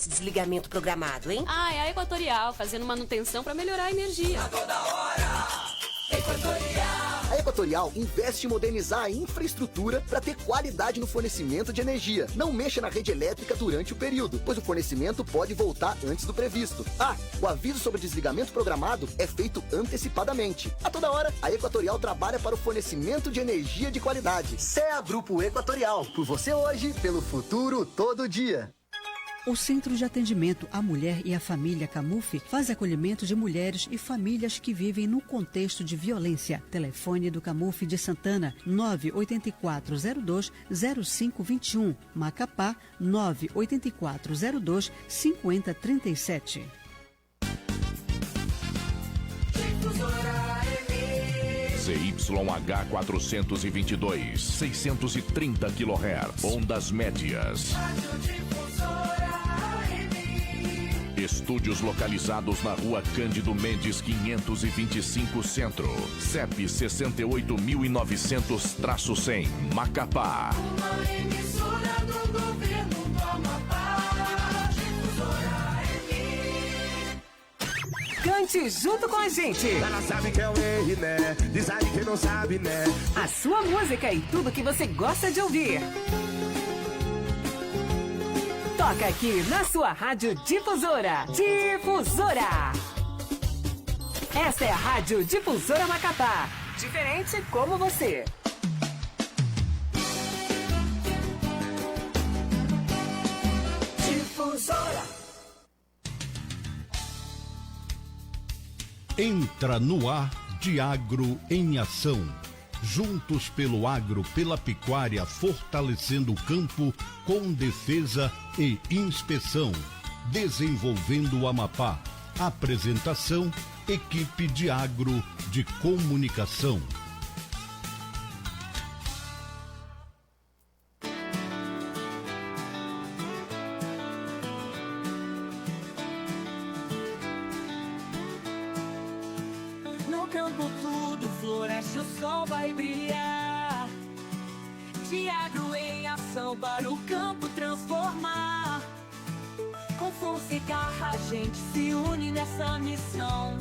esse desligamento programado, hein? Ah, é a Equatorial, fazendo manutenção para melhorar a energia. A toda hora, Equatorial. A Equatorial investe em modernizar a infraestrutura para ter qualidade no fornecimento de energia. Não mexa na rede elétrica durante o período, pois o fornecimento pode voltar antes do previsto. Ah, o aviso sobre desligamento programado é feito antecipadamente. A toda hora, a Equatorial trabalha para o fornecimento de energia de qualidade. CEA Grupo Equatorial, por você hoje, pelo futuro todo dia. O Centro de Atendimento à Mulher e à Família Camuf faz acolhimento de mulheres e famílias que vivem no contexto de violência. Telefone do Camuf de Santana, 98402-0521. Macapá, 98402-5037. ZYH 422, 630 kHz, ondas médias. Estúdios localizados na Rua Cândido Mendes 525 Centro, CEP 68.900-100, Macapá. Uma emissora do governo do Amapá, Difusora FM. Cante junto com a gente. Ela sabe que é um erro, né? Diz aí que não sabe, né? A sua música e tudo que você gosta de ouvir. Toca aqui na sua Rádio Difusora. Difusora. Esta é a Rádio Difusora Macapá. Diferente como você. Difusora. Entra no ar Diagro em Ação. Juntos pelo agro, pela pecuária, fortalecendo o campo com defesa e inspeção. Desenvolvendo o Amapá. Apresentação, equipe de agro de comunicação. No campo tudo floresce, o sol vai brilhar. Diagro em ação para o campo transformar. Com força e garra a gente se une nessa missão.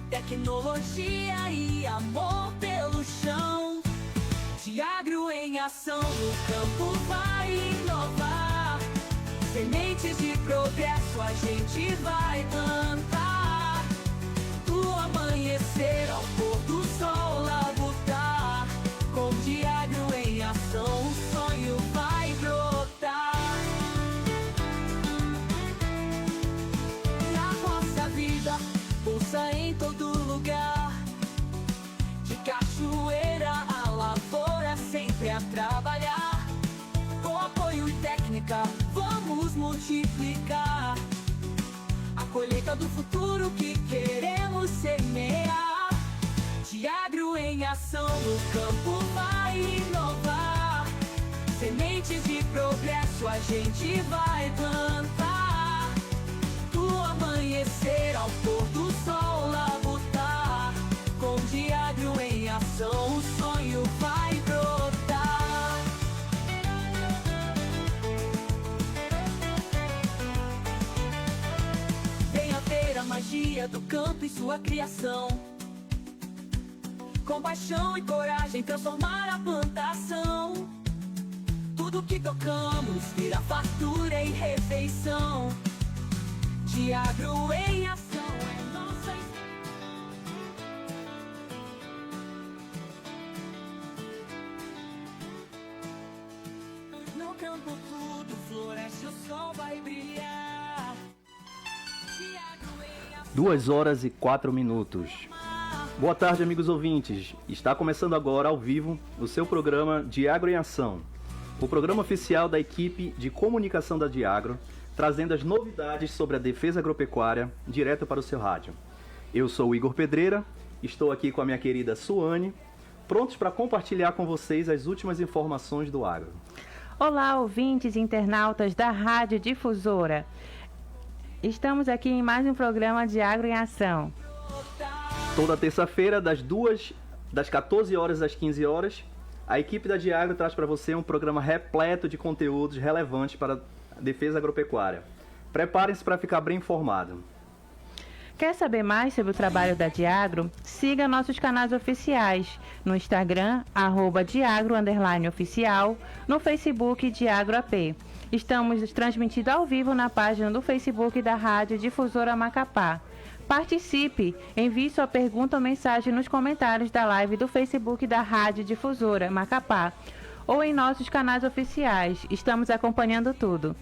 Tecnologia e amor pelo chão. Diagro em ação, o campo vai inovar. Sementes de progresso a gente vai plantar. Do amanhecer ao pôr do sol labutar. Com Diagro em ação o sonho vai brotar. E a nossa vida pulsa em todo lugar. De cachoeira a lavoura sempre a trabalhar. Com apoio e técnica vamos multiplicar a colheita do futuro que queremos semear. Diagro em ação, o campo vai inovar. Sementes de progresso a gente vai plantar. Do amanhecer ao pôr do sol labutar. Com Diagro em ação o sonho vai brotar. Venha ver a magia do campo e sua criação. Com paixão e coragem transformar a plantação. Tudo que tocamos vira fartura e refeição. Diagro em ação é nossa. No campo tudo floresce, o sol vai brilhar. Diagro em ação. 2h04. Boa tarde, amigos ouvintes. Está começando agora, ao vivo, o seu programa Diagro em Ação. O programa oficial da equipe de comunicação da Diagro, trazendo as novidades sobre a defesa agropecuária direto para o seu rádio. Eu sou o Igor Pedreira, estou aqui com a minha querida Suane, prontos para compartilhar com vocês as últimas informações do agro. Olá, ouvintes e internautas da Rádio Difusora. Estamos aqui em mais um programa Diagro em Ação. Toda terça-feira, das 14 horas às 15 horas, a equipe da Diagro traz para você um programa repleto de conteúdos relevantes para a defesa agropecuária. Preparem-se para ficar bem informado. Quer saber mais sobre o trabalho da Diagro? Siga nossos canais oficiais no Instagram, @Diagro_oficial, no Facebook Diagro AP. Estamos transmitindo ao vivo na página do Facebook da Rádio Difusora Macapá. Participe, envie sua pergunta ou mensagem nos comentários da live do Facebook da Rádio Difusora Macapá ou em nossos canais oficiais. Estamos acompanhando tudo.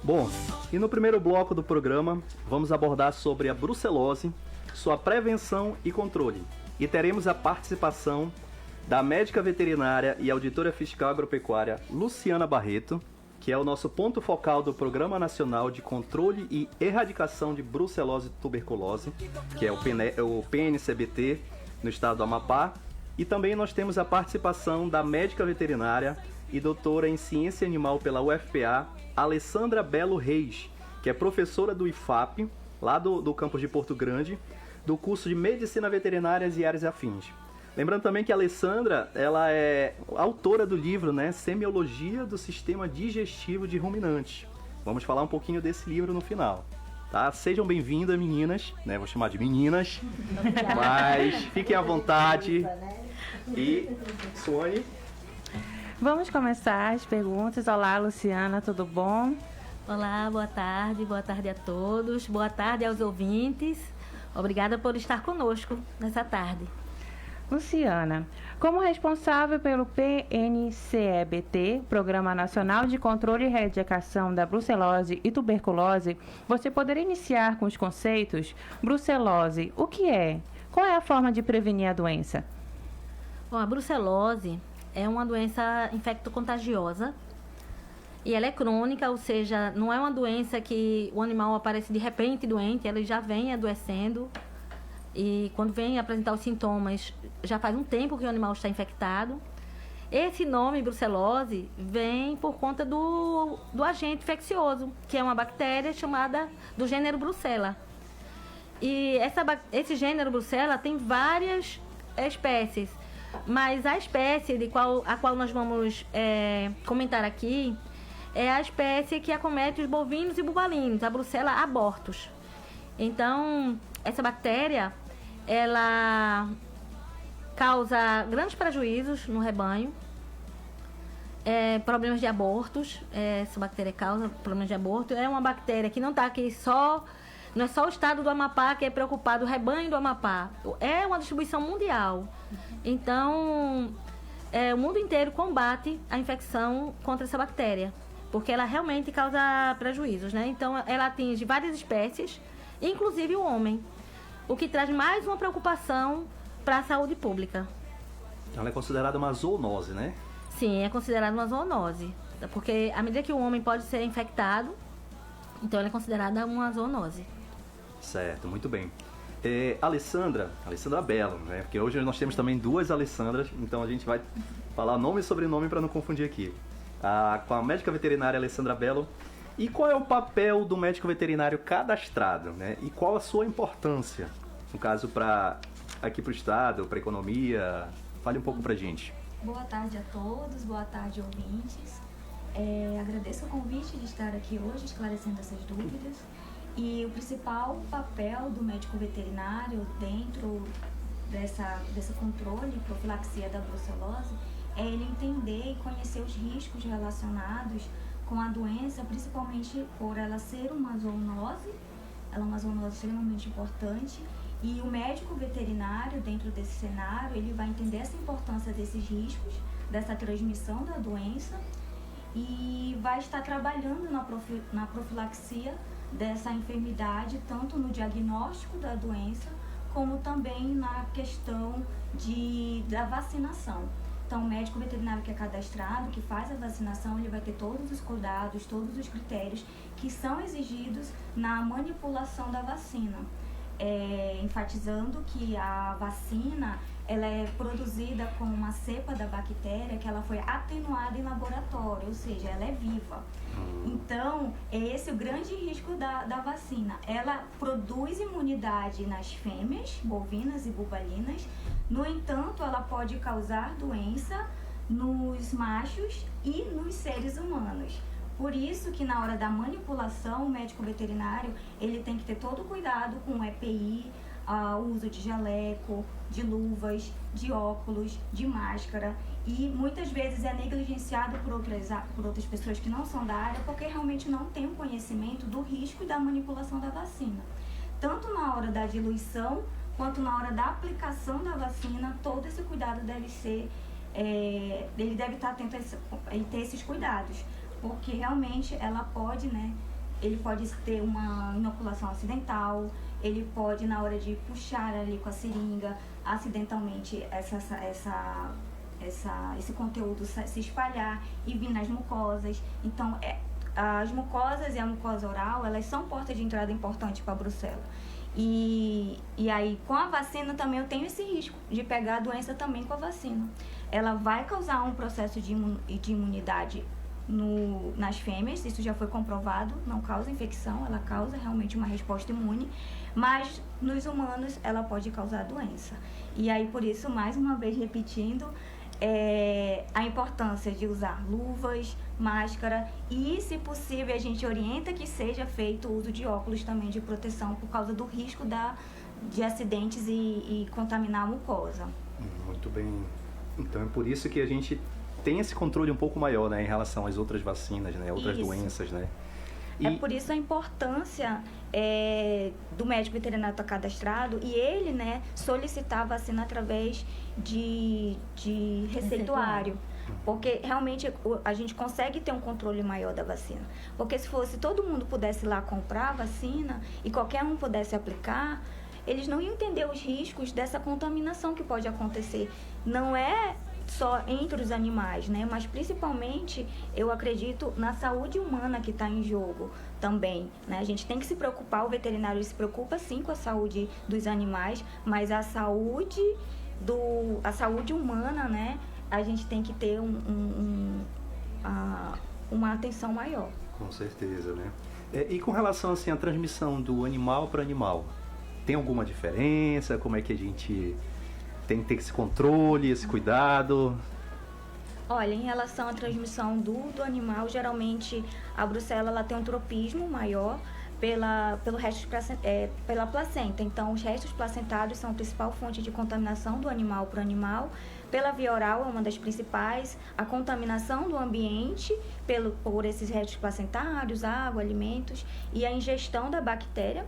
Bom, e no primeiro bloco do programa, vamos abordar sobre a brucelose, sua prevenção e controle. E teremos a participação da médica veterinária e auditora fiscal agropecuária Luciana Barreto, que é o nosso ponto focal do Programa Nacional de Controle e Erradicação de Brucelose e Tuberculose, que é o PNCBT, no estado do Amapá. E também nós temos a participação da médica veterinária e doutora em Ciência Animal pela UFPA, Alessandra Belo Reis, que é professora do IFAP, lá do campus de Porto Grande, do curso de Medicina Veterinária e áreas afins. Lembrando também que a Alessandra, ela é autora do livro, né, Semiologia do Sistema Digestivo de Ruminantes. Vamos falar um pouquinho desse livro no final, tá? Sejam bem-vindas, meninas, né? Vou chamar de meninas, mas fiquem à vontade. E, Suane? Vamos começar as perguntas. Olá, Luciana, tudo bom? Olá, boa tarde a todos, boa tarde aos ouvintes. Obrigada por estar conosco nessa tarde. Luciana, como responsável pelo PNCEBT, Programa Nacional de Controle e Erradicação da Brucelose e Tuberculose, você poderia iniciar com os conceitos? Brucelose, o que é? Qual é a forma de prevenir a doença? Bom, a brucelose é uma doença infecto-contagiosa e ela é crônica, ou seja, não é uma doença que o animal aparece de repente doente, ela já vem adoecendo e quando vem apresentar os sintomas, já faz um tempo que o animal está infectado. Esse nome, brucelose, vem por conta do agente infeccioso, que é uma bactéria chamada do gênero Brucella. E esse gênero Brucella tem várias espécies, mas a espécie a qual nós vamos comentar aqui é a espécie que acomete os bovinos e bubalinos, a Brucella abortus. Então, essa bactéria, ela causa grandes prejuízos no rebanho, problemas de abortos. Essa bactéria causa problemas de aborto. É uma bactéria que não está aqui não é só o estado do Amapá que é preocupado, o rebanho do Amapá. É uma distribuição mundial. Então, o mundo inteiro combate a infecção contra essa bactéria, porque ela realmente causa prejuízos, né? Então, ela atinge várias espécies, inclusive o homem, o que traz mais uma preocupação para a saúde pública. Ela é considerada uma zoonose, né? Sim, é considerada uma zoonose, porque à medida que o homem pode ser infectado, então ela é considerada uma zoonose. Certo, muito bem. Alessandra Belo, né? Porque hoje nós temos também duas Alessandras, então a gente vai falar nome e sobrenome para não confundir aqui. Com a médica veterinária Alessandra Belo. E qual é o papel do médico veterinário cadastrado, né? E qual a sua importância, no caso, aqui para o Estado, para a economia? Fale um pouco para a gente. Boa tarde a todos, boa tarde, ouvintes. Agradeço o convite de estar aqui hoje esclarecendo essas dúvidas. E o principal papel do médico veterinário dentro desse controle e profilaxia da brucelose é ele entender e conhecer os riscos relacionados com a doença, principalmente por ela ser uma zoonose. Ela é uma zoonose extremamente importante e o médico veterinário, dentro desse cenário, ele vai entender essa importância desses riscos, dessa transmissão da doença e vai estar trabalhando na profilaxia dessa enfermidade, tanto no diagnóstico da doença, como também na questão da vacinação. Então, o médico veterinário que é cadastrado, que faz a vacinação, ele vai ter todos os cuidados, todos os critérios que são exigidos na manipulação da vacina. Enfatizando que a vacina, ela é produzida com uma cepa da bactéria que ela foi atenuada em laboratório, ou seja, ela é viva. Então, é esse o grande risco da vacina. Ela produz imunidade nas fêmeas, bovinas e bubalinas. No entanto, ela pode causar doença nos machos e nos seres humanos. Por isso que na hora da manipulação, o médico veterinário, ele tem que ter todo o cuidado com o EPI, o uso de jaleco, de luvas, de óculos, de máscara, e muitas vezes é negligenciado por outras pessoas que não são da área, porque realmente não tem o conhecimento do risco e da manipulação da vacina. Tanto na hora da diluição, quanto na hora da aplicação da vacina, todo esse cuidado deve ser, ele deve estar atento a ter esses cuidados, porque realmente ela pode, ele pode ter uma inoculação acidental, ele pode, na hora de puxar ali com a seringa, acidentalmente esse conteúdo se espalhar e vir nas mucosas. Então, as mucosas e a mucosa oral, elas são portas de entrada importante para a brucela. E aí, com a vacina também eu tenho esse risco de pegar a doença também com a vacina. Ela vai causar um processo de imunidade nas fêmeas, isso já foi comprovado, não causa infecção, ela causa realmente uma resposta imune, mas nos humanos ela pode causar doença. E aí, por isso, mais uma vez repetindo, a importância de usar luvas, máscara e, se possível, a gente orienta que seja feito o uso de óculos também de proteção por causa do risco de acidentes e contaminar a mucosa. Muito bem. Então é por isso que a gente tem esse controle um pouco maior, né, em relação às outras vacinas, né, outras doenças, né? É por isso a importância do médico veterinário estar cadastrado e ele, solicitar a vacina através de receituário. Porque realmente a gente consegue ter um controle maior da vacina. Porque se todo mundo pudesse ir lá comprar a vacina e qualquer um pudesse aplicar, eles não iam entender os riscos dessa contaminação que pode acontecer. Não é só entre os animais, mas principalmente eu acredito na saúde humana que está em jogo também, A gente tem que se preocupar, o veterinário se preocupa sim com a saúde dos animais, mas a saúde humana, a gente tem que ter uma atenção maior. Com certeza, E com relação assim à transmissão do animal para animal, tem alguma diferença? Como é que a gente tem que ter esse controle, esse cuidado? Olha, em relação à transmissão do animal, geralmente a brucela ela tem um tropismo maior pela placenta. Então, os restos placentários são a principal fonte de contaminação do animal para o animal. Pela via oral é uma das principais. A contaminação do ambiente por esses restos placentários, água, alimentos, e a ingestão da bactéria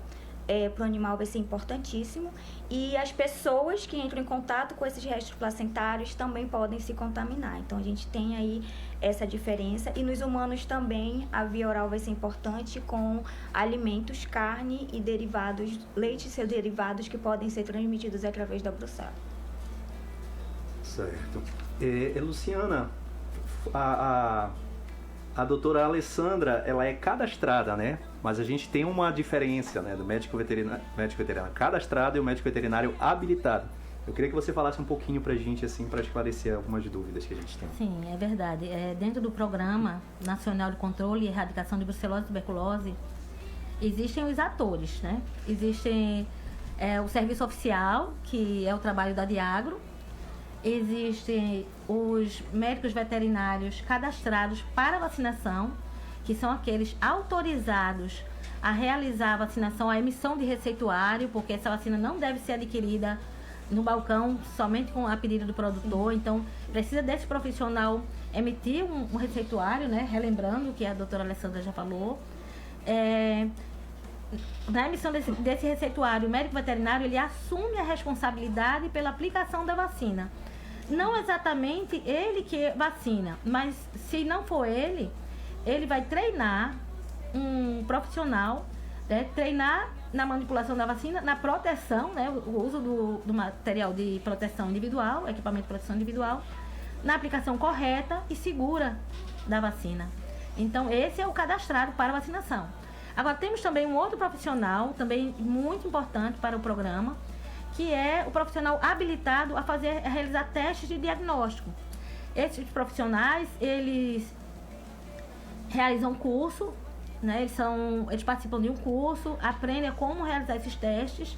para o animal vai ser importantíssimo. E as pessoas que entram em contato com esses restos placentários também podem se contaminar. Então, a gente tem aí essa diferença. E nos humanos também, a via oral vai ser importante com alimentos, carne e derivados, leite e seus derivados que podem ser transmitidos através da brucela. Certo. Luciana, a doutora Alessandra, ela é cadastrada, Mas a gente tem uma diferença, do médico veterinário cadastrado e o médico veterinário habilitado. Eu queria que você falasse um pouquinho pra gente, assim, para esclarecer algumas dúvidas que a gente tem. Sim, é verdade. Dentro do Programa Nacional de Controle e Erradicação de Brucelose e Tuberculose, existem os atores, Existem o serviço oficial, que é o trabalho da Diagro. Existem os médicos veterinários cadastrados para vacinação, que são aqueles autorizados a realizar a vacinação, a emissão de receituário, porque essa vacina não deve ser adquirida no balcão somente com a pedido do produtor. Então, precisa desse profissional emitir um receituário, relembrando o que a doutora Alessandra já falou. Na emissão desse receituário, o médico veterinário ele assume a responsabilidade pela aplicação da vacina. Não exatamente ele que vacina, mas se não for ele vai treinar um profissional, treinar na manipulação da vacina, na proteção, o uso do material de proteção individual, equipamento de proteção individual, na aplicação correta e segura da vacina. Então, esse é o cadastrado para vacinação. Agora, temos também um outro profissional, também muito importante para o programa, que é o profissional habilitado a realizar testes de diagnóstico. Esses profissionais, eles realizam curso, eles participam de um curso, aprendem a como realizar esses testes,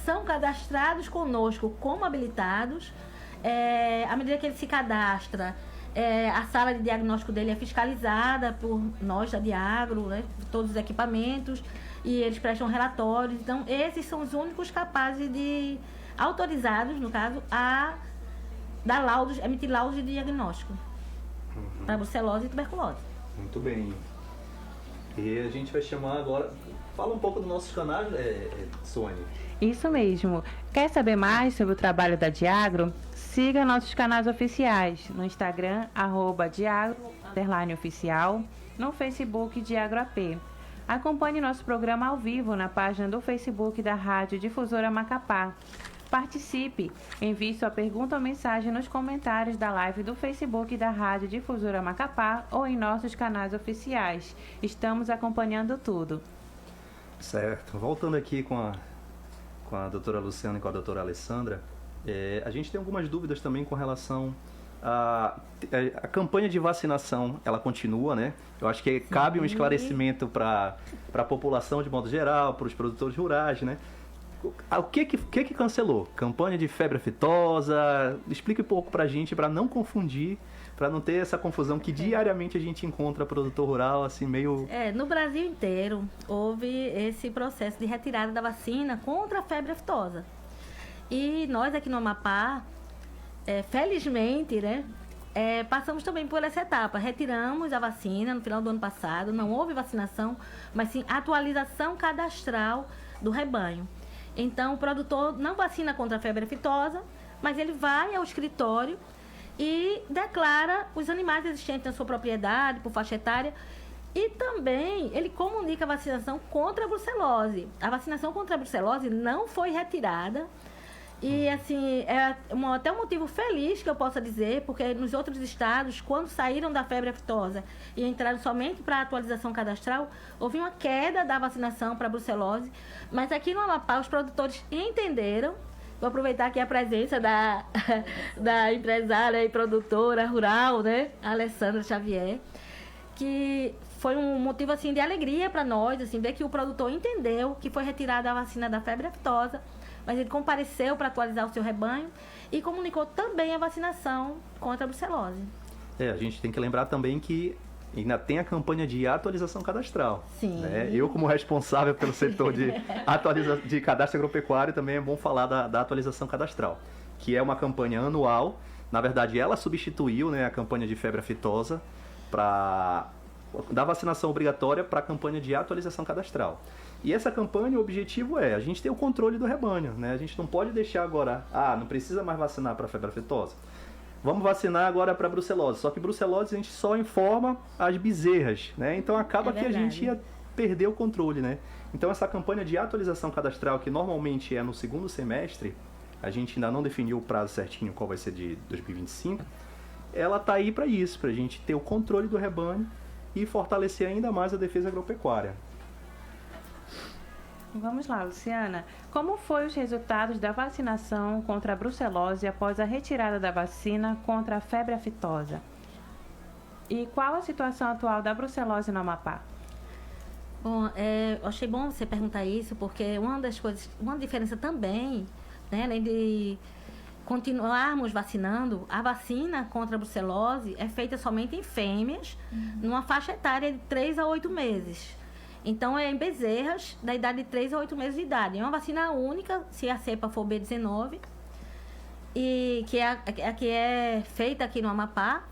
são cadastrados conosco como habilitados. À medida que ele se cadastra, A sala de diagnóstico dele é fiscalizada por nós da Diagro, né? Todos os equipamentos, e eles prestam relatórios. Então, esses são os únicos capazes de, autorizados, no caso, a dar laudos, emitir laudos de diagnóstico para brucelose e tuberculose. Muito bem. E a gente vai chamar agora... Fala um pouco dos nossos canais, Sônia. Isso mesmo. Quer saber mais sobre o trabalho da Diagro? Siga nossos canais oficiais no Instagram, @Diagro_oficial, no Facebook DiagroAP. Acompanhe nosso programa ao vivo na página do Facebook da Rádio Difusora Macapá. Participe, envie sua pergunta ou mensagem nos comentários da live do Facebook da Rádio Difusora Macapá ou em nossos canais oficiais. Estamos acompanhando tudo. Certo. Voltando aqui com a doutora Luciana e com a doutora Alessandra, a gente tem algumas dúvidas também com relação a campanha de vacinação. Ela continua, né? Eu acho que cabe um esclarecimento para a população de modo geral, para os produtores rurais, né? O que cancelou? Campanha de febre aftosa? Explique um pouco para a gente, para não confundir, para não ter essa confusão que diariamente a gente encontra produtor rural, assim, meio... No Brasil inteiro houve esse processo de retirada da vacina contra a febre aftosa. E nós aqui no Amapá, felizmente, né, passamos também por essa etapa. Retiramos a vacina no final do ano passado, não houve vacinação, mas sim atualização cadastral do rebanho. Então, o produtor não vacina contra a febre aftosa, mas ele vai ao escritório e declara os animais existentes na sua propriedade, por faixa etária, e também ele comunica a vacinação contra a brucelose. A vacinação contra a brucelose não foi retirada, e assim, até um motivo feliz que eu possa dizer, porque nos outros estados, quando saíram da febre aftosa e entraram somente para a atualização cadastral, houve uma queda da vacinação para a brucelose, mas aqui no Amapá os produtores entenderam. Vou aproveitar aqui a presença da empresária e produtora rural, né, Alessandra Xavier, que foi um motivo assim de alegria para nós, assim, ver que o produtor entendeu que foi retirada a vacina da febre aftosa, mas ele compareceu para atualizar o seu rebanho e comunicou também a vacinação contra a brucelose. A gente tem que lembrar também que ainda tem a campanha de atualização cadastral. Sim. Né? Eu, como responsável pelo setor de cadastro agropecuário, também é bom falar da atualização cadastral, que é uma campanha anual. Na verdade, ela substituiu, né, a campanha de febre aftosa da vacinação obrigatória para a campanha de atualização cadastral. E essa campanha, o objetivo a gente ter o controle do rebanho, né? A gente não pode deixar agora, não precisa mais vacinar para febre aftosa. Vamos vacinar agora para brucelose. Só que brucelose a gente só informa as bezerras, né? Então acaba que a gente ia perder o controle, né? Então essa campanha de atualização cadastral, que normalmente é no segundo semestre, a gente ainda não definiu o prazo certinho, qual vai ser de 2025, ela está aí para isso, para a gente ter o controle do rebanho e fortalecer ainda mais a defesa agropecuária. Vamos lá, Luciana. Como foram os resultados da vacinação contra a brucelose após a retirada da vacina contra a febre aftosa? E qual a situação atual da brucelose no Amapá? Bom, eu achei bom você perguntar isso, porque uma diferença também, né, além de continuarmos vacinando, a vacina contra a brucelose é feita somente em fêmeas, numa faixa etária de 3 a 8 meses. Então, é em bezerras da idade de 3 a 8 meses de idade. É uma vacina única, se a cepa for B19, e que é feita aqui no Amapá,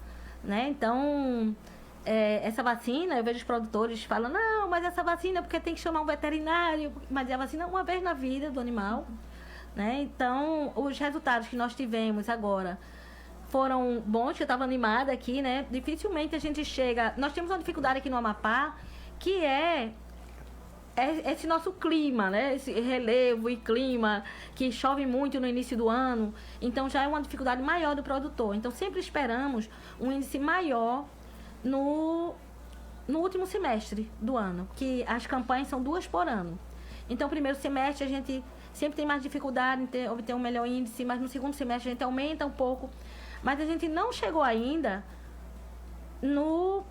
né? Então, essa vacina, eu vejo os produtores falando, não, mas essa vacina é porque tem que chamar um veterinário, mas é a vacina uma vez na vida do animal, né? Então, os resultados que nós tivemos agora foram bons, que eu estava animada aqui, né? Dificilmente a gente chega... Nós temos uma dificuldade aqui no Amapá, que é esse nosso clima, né? Esse relevo e clima que chove muito no início do ano, então já é uma dificuldade maior do produtor. Então sempre esperamos um índice maior no último semestre do ano, que as campanhas são 2 por ano. Então, primeiro semestre a gente sempre tem mais dificuldade em obter um melhor índice, mas no segundo semestre a gente aumenta um pouco. Mas a gente não chegou ainda no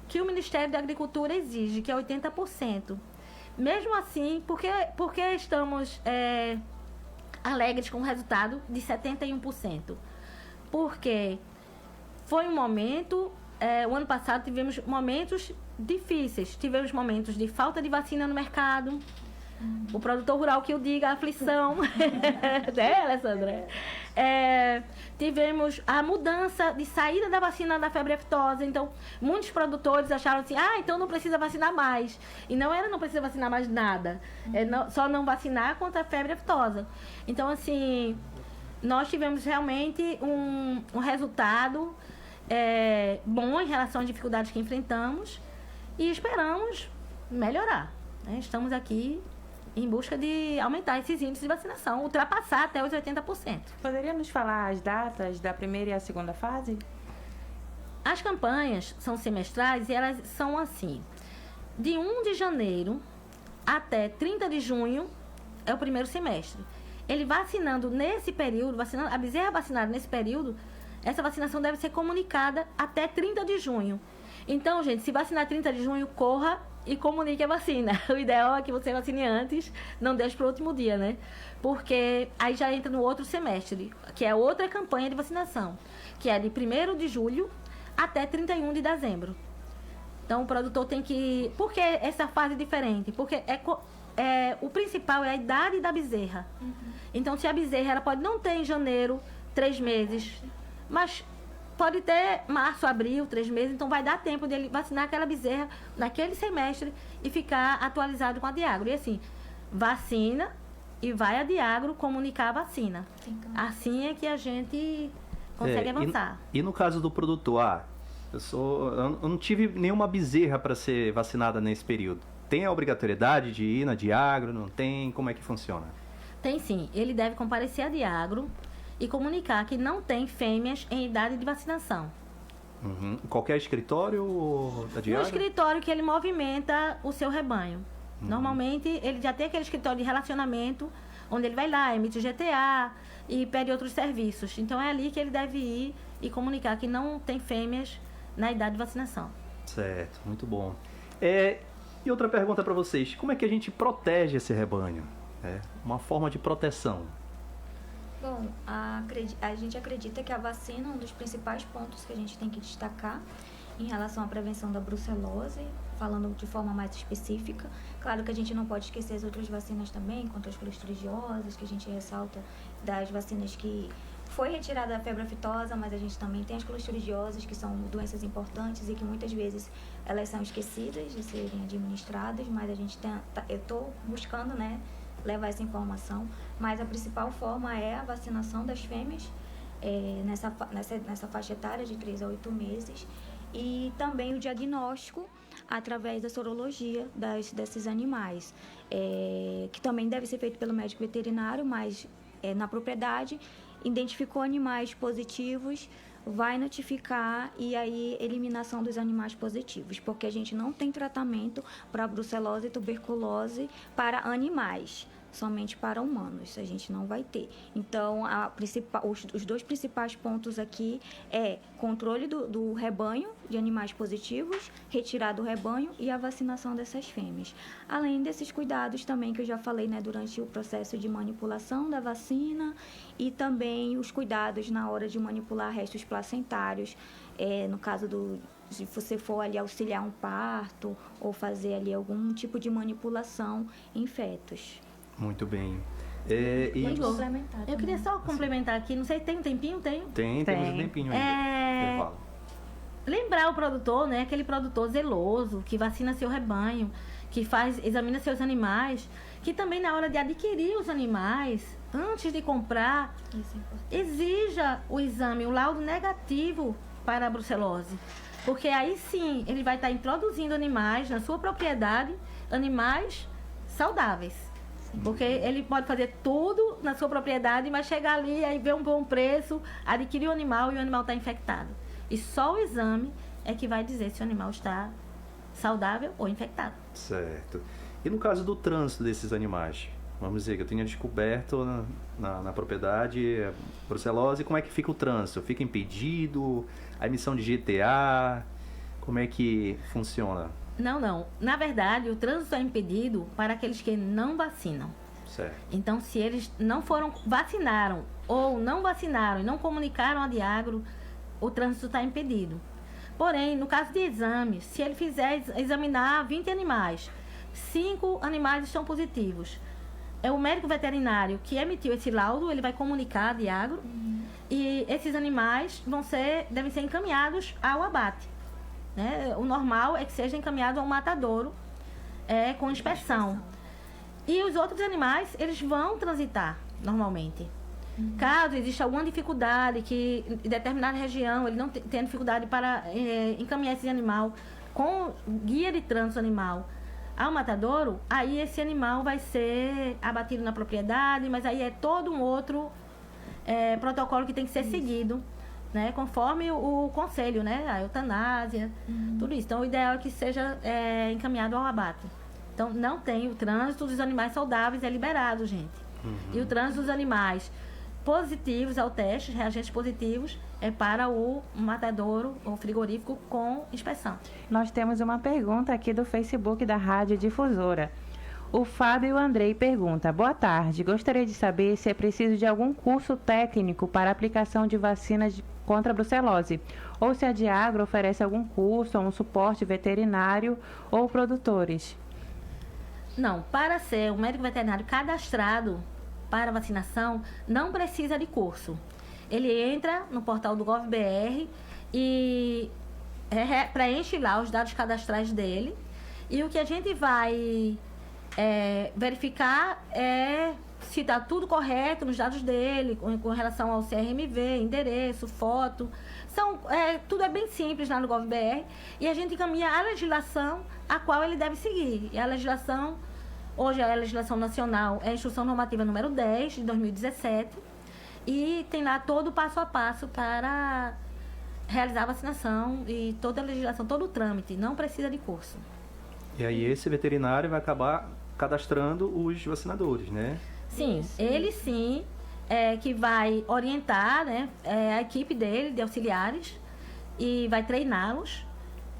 que o Ministério da Agricultura exige, que é 80%. Mesmo assim, porque estamos alegres com o resultado de 71%? Porque foi um momento... o ano passado tivemos momentos difíceis. Tivemos momentos de falta de vacina no mercado. O produtor rural que eu diga, a aflição. Né, Alessandra? Tivemos a mudança de saída da vacina da febre aftosa. Então, muitos produtores acharam assim, então não precisa vacinar mais. E não precisa vacinar mais nada. Só não vacinar contra a febre aftosa. Então, assim, nós tivemos realmente um resultado bom em relação às dificuldades que enfrentamos e esperamos melhorar. Né? Estamos aqui em busca de aumentar esses índices de vacinação, ultrapassar até os 80%. Poderia nos falar as datas da primeira e a segunda fase? As campanhas são semestrais e elas são assim. De 1 de janeiro até 30 de junho é o primeiro semestre. Ele vacinando nesse período, a bezerra vacinada nesse período, essa vacinação deve ser comunicada até 30 de junho. Então, gente, se vacinar 30 de junho, corra e comunique a vacina. O ideal é que você vacine antes, não deixe para o último dia, né? Porque aí já entra no outro semestre, que é outra campanha de vacinação, que é de 1º de julho até 31 de dezembro. Então, o produtor tem que... Por que essa fase diferente? Porque o principal é a idade da bezerra. Então, se a bezerra ela pode não ter em janeiro 3 meses, mas pode ter março, abril, 3 meses, então vai dar tempo dele vacinar aquela bezerra naquele semestre e ficar atualizado com a Diagro. E assim, vacina e vai a Diagro comunicar a vacina. Assim é que a gente consegue avançar. E no caso do produtor, eu não tive nenhuma bezerra para ser vacinada nesse período. Tem a obrigatoriedade de ir na Diagro? Não tem? Como é que funciona? Tem sim. Ele deve comparecer à Diagro e comunicar que não tem fêmeas em idade de vacinação. Qualquer escritório da Diagro? No escritório que ele movimenta o seu rebanho. Normalmente, ele já tem aquele escritório de relacionamento, onde ele vai lá, emite GTA e pede outros serviços. Então, é ali que ele deve ir e comunicar que não tem fêmeas na idade de vacinação. Certo, muito bom. E outra pergunta para vocês, como é que a gente protege esse rebanho? Uma forma de proteção. Bom, a gente acredita que a vacina é um dos principais pontos que a gente tem que destacar em relação à prevenção da brucelose, falando de forma mais específica. Claro que a gente não pode esquecer as outras vacinas também, contra as clostridiosas, que a gente ressalta das vacinas que foi retirada a febre aftosa, mas a gente também tem as clostridiosas, que são doenças importantes e que muitas vezes elas são esquecidas de serem administradas, mas a gente eu estou buscando, né, levar essa informação, mas a principal forma é a vacinação das fêmeas nessa faixa etária de 3 a 8 meses e também o diagnóstico através da sorologia desses animais, que também deve ser feito pelo médico veterinário, mas na propriedade, identificou animais positivos, vai notificar e aí eliminação dos animais positivos, porque a gente não tem tratamento para brucelose e tuberculose para animais, somente para humanos, a gente não vai ter. Então, os dois principais pontos aqui é controle do rebanho de animais positivos, retirar do rebanho e a vacinação dessas fêmeas. Além desses cuidados também que eu já falei, né, durante o processo de manipulação da vacina e também os cuidados na hora de manipular restos placentários, no caso se você for ali auxiliar um parto ou fazer ali algum tipo de manipulação em fetos. Muito bem. Eu queria só complementar aqui, não sei, tem um tempinho? Temos um tempinho ainda. Lembrar o produtor, né, aquele produtor zeloso, que vacina seu rebanho, que examina seus animais, que também na hora de adquirir os animais, antes de comprar, exija o exame, o laudo negativo para a brucelose. Porque aí sim, ele vai estar introduzindo animais na sua propriedade, animais saudáveis. Porque ele pode fazer tudo na sua propriedade, mas chegar ali, aí ver um bom preço, adquirir o animal e o animal está infectado. E só o exame é que vai dizer se o animal está saudável ou infectado. Certo. E no caso do trânsito desses animais? Vamos dizer que eu tenha descoberto na propriedade brucelose, como é que fica o trânsito? Fica impedido? A emissão de GTA? Como é que funciona? Não. Na verdade, o trânsito é impedido para aqueles que não vacinam. Certo. Então, se eles não vacinaram ou não vacinaram e não comunicaram a Diagro, o trânsito está impedido. Porém, no caso de exame, se ele fizer examinar 20 animais, 5 animais estão positivos. É o médico veterinário que emitiu esse laudo, ele vai comunicar a Diagro, e esses animais devem ser encaminhados ao abate. Né? O normal é que seja encaminhado ao matadouro com inspeção. E os outros animais, eles vão transitar normalmente. Caso exista alguma dificuldade, que em determinada região ele não tenha dificuldade para encaminhar esse animal com guia de trânsito animal ao matadouro, aí esse animal vai ser abatido na propriedade, mas aí é todo um outro protocolo que tem que ser seguido, né, conforme o conselho, né, a eutanásia, tudo isso. Então, o ideal é que seja encaminhado ao abate. Então, não tem o trânsito dos animais saudáveis, é liberado, gente. E o trânsito dos animais positivos ao teste, reagentes positivos, é para o matadouro ou frigorífico com inspeção. Nós temos uma pergunta aqui do Facebook da Rádio Difusora. O Fábio Andrei pergunta: boa tarde, gostaria de saber se é preciso de algum curso técnico para aplicação de vacinas contra a brucelose, ou se a Diagro oferece algum curso ou um suporte veterinário ou produtores. Não, para ser um médico veterinário cadastrado para vacinação, não precisa de curso. Ele entra no portal do GovBR e preenche lá os dados cadastrais dele, e o que a gente vai verificar se está tudo correto nos dados dele, com relação ao CRMV, endereço, foto. Tudo é bem simples lá no GovBR, e a gente encaminha a legislação a qual ele deve seguir. E a legislação, hoje a legislação nacional é a Instrução Normativa número 10, de 2017, e tem lá todo o passo a passo para realizar a vacinação e toda a legislação, todo o trâmite, não precisa de curso. E aí esse veterinário vai acabar cadastrando os vacinadores, né? Sim, ele sim que vai orientar, né, a equipe dele, de auxiliares, e vai treiná-los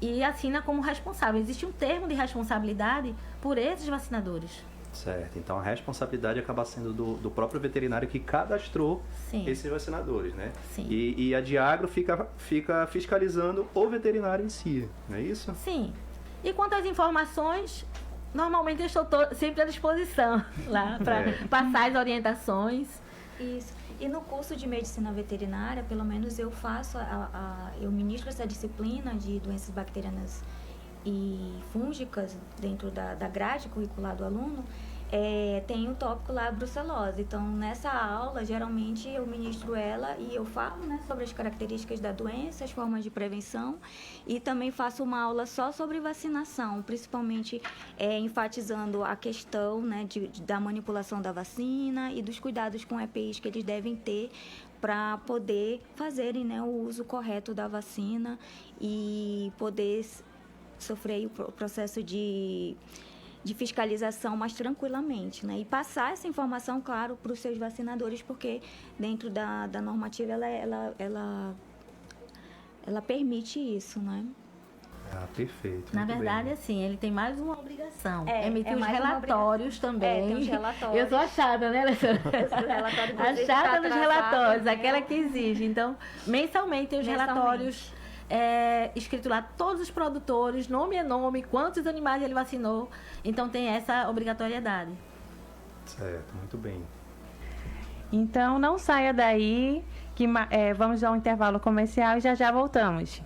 e assina como responsável. Existe um termo de responsabilidade por esses vacinadores. Certo, então a responsabilidade acaba sendo do próprio veterinário que cadastrou esses vacinadores, né? Sim. E a Diagro fica fiscalizando o veterinário em si, não é isso? Sim. E quanto às informações, normalmente eu estou sempre à disposição lá para passar as orientações. Isso. E no curso de medicina veterinária, pelo menos eu faço, eu ministro essa disciplina de doenças bacterianas e fúngicas dentro da grade curricular do aluno. Tem o tópico lá, brucelose. Então, nessa aula, geralmente eu ministro ela e eu falo, né, sobre as características da doença, as formas de prevenção, e também faço uma aula só sobre vacinação, principalmente enfatizando a questão, né, da manipulação da vacina e dos cuidados com EPIs que eles devem ter para poder fazerem, né, o uso correto da vacina e poder sofrer o processo de fiscalização mais tranquilamente, né? E passar essa informação, claro, para os seus vacinadores, porque dentro da normativa ela permite isso, né? Ah, perfeito. Na verdade, bem. Assim, ele tem mais uma obrigação. Emitir os mais relatórios também. Tem os relatórios. Eu sou a chata, né, Alessandra? A chata dos relatórios, aquela que exige. Então, mensalmente tem os relatórios escrito lá todos os produtores, nome a nome, quantos animais ele vacinou. Então tem essa obrigatoriedade. Certo, muito bem. Então não saia daí, que vamos dar um intervalo comercial e já voltamos.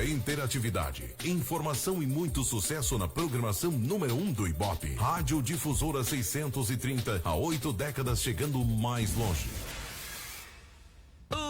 Interatividade, informação e muito sucesso na programação número 1 do Ibope. Rádio Difusora 630, há 8 décadas chegando mais longe.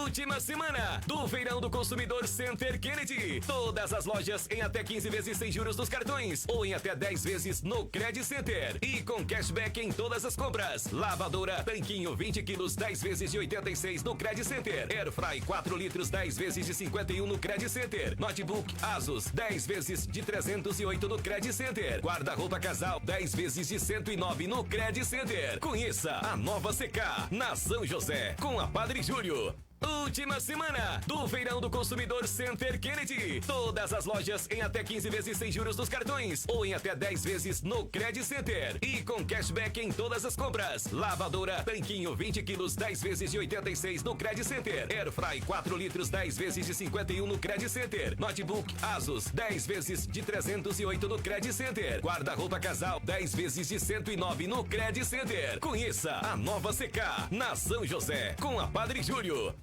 Última semana do Feirão do Consumidor Center Kennedy. Todas as lojas em até 15 vezes sem juros nos cartões ou em até 10 vezes no Credit Center. E com cashback em todas as compras. Lavadora Tanquinho 20 quilos 10 vezes de 86 no Credit Center. Airfry 4 litros 10 vezes de 51 no Credit Center. Notebook Asus 10 vezes de 308 no Credit Center. Guarda-roupa casal 10 vezes de 109 no Credit Center. Conheça a nova CK na São José com a Padre Júlio. Última semana do Feirão do Consumidor Center Kennedy. Todas as lojas em até 15 vezes sem juros nos cartões ou em até 10 vezes no Credit Center. E com cashback em todas as compras. Lavadora Tanquinho 20 quilos 10 vezes de 86 no Credit Center. Airfry 4 litros 10 vezes de 51 no Credit Center. Notebook Asus 10 vezes de 308 no Credit Center. Guarda-roupa casal 10 vezes de 109 no Credit Center. Conheça a nova CK na São José com a Padre Júlio.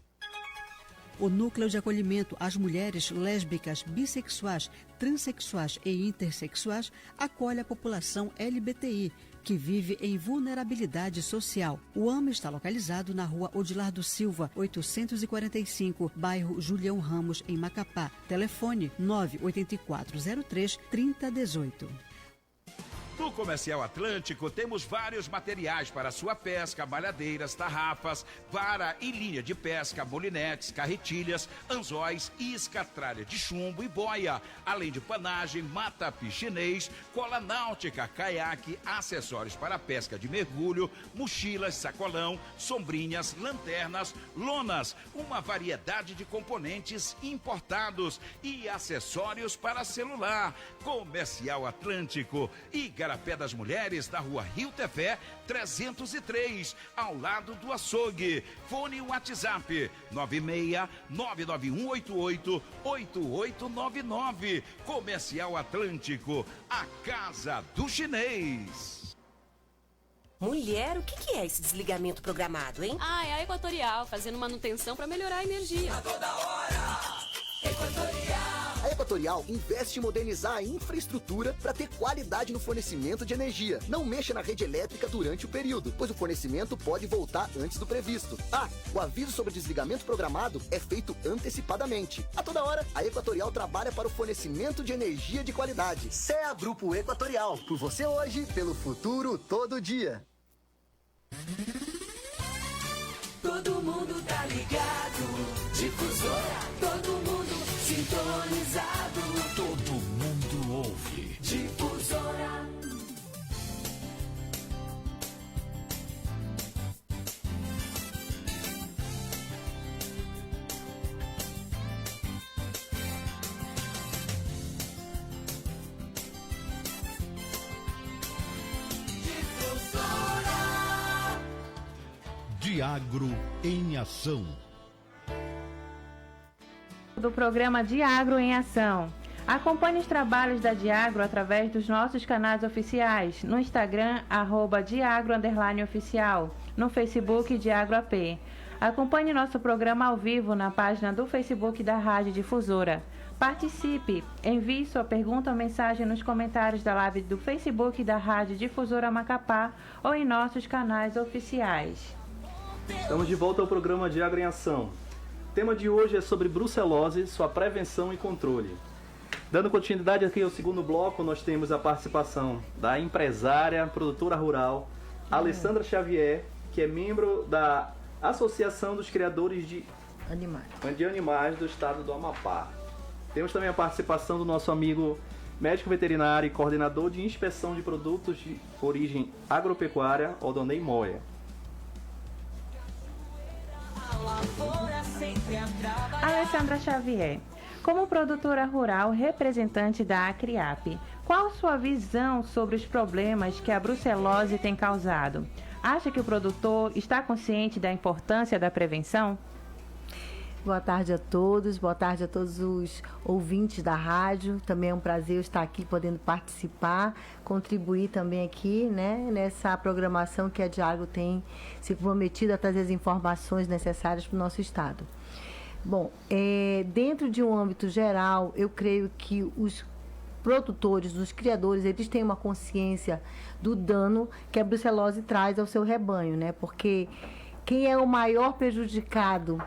O Núcleo de Acolhimento às Mulheres Lésbicas, Bissexuais, Transsexuais e Intersexuais acolhe a população LGBTI, que vive em vulnerabilidade social. O AMA está localizado na rua Odilardo Silva, 845, bairro Julião Ramos, em Macapá. Telefone 98403-3018. No Comercial Atlântico temos vários materiais para sua pesca, malhadeiras, tarrafas, vara e linha de pesca, molinetes, carretilhas, anzóis, isca, tralha de chumbo e boia, além de panagem, matapi chinês, cola náutica, caiaque, acessórios para pesca de mergulho, mochilas, sacolão, sombrinhas, lanternas, lonas, uma variedade de componentes importados e acessórios para celular. Comercial Atlântico e Garapé das Mulheres, na rua Rio Tefé, 303, ao lado do açougue. Fone WhatsApp 96-99188-8899. Comercial Atlântico, a casa do chinês. Mulher, o que é esse desligamento programado, hein? Ah, é a Equatorial, fazendo manutenção para melhorar a energia. A toda hora, Equatorial. A Equatorial investe em modernizar a infraestrutura para ter qualidade no fornecimento de energia. Não mexa na rede elétrica durante o período, pois o fornecimento pode voltar antes do previsto. Ah, o aviso sobre desligamento programado é feito antecipadamente. A toda hora, a Equatorial trabalha para o fornecimento de energia de qualidade. CEA Grupo Equatorial, por você hoje, pelo futuro todo dia. Todo mundo tá ligado, Difusora, todo mundo sintonizado, todo mundo ouve. Difusora. Diagro em Ação. Do programa Diagro em Ação. Acompanhe os trabalhos da Diagro através dos nossos canais oficiais, no Instagram, @Diagro_oficial, no Facebook Diagro AP. Acompanhe nosso programa ao vivo na página do Facebook da Rádio Difusora. Participe, envie sua pergunta ou mensagem nos comentários da live do Facebook da Rádio Difusora Macapá ou em nossos canais oficiais. Estamos de volta ao programa Diagro em Ação. O tema de hoje é sobre brucelose, sua prevenção e controle. Dando continuidade aqui ao segundo bloco, nós temos a participação da empresária, produtora rural, Alessandra Xavier, que é membro da Associação dos Criadores de Animais do Estado do Amapá. Temos também a participação do nosso amigo médico veterinário e coordenador de inspeção de produtos de origem agropecuária, Odonei Moya. Alessandra Xavier, como produtora rural representante da Acriap, qual sua visão sobre os problemas que a brucelose tem causado? Acha que o produtor está consciente da importância da prevenção? Boa tarde a todos os ouvintes da rádio. Também é um prazer estar aqui podendo participar, contribuir também aqui, né, nessa programação que a Diagro tem se comprometido a trazer as informações necessárias para o nosso estado. Bom, dentro de um âmbito geral, eu creio que os produtores, os criadores, eles têm uma consciência do dano que a brucelose traz ao seu rebanho, né? Porque quem é o maior prejudicado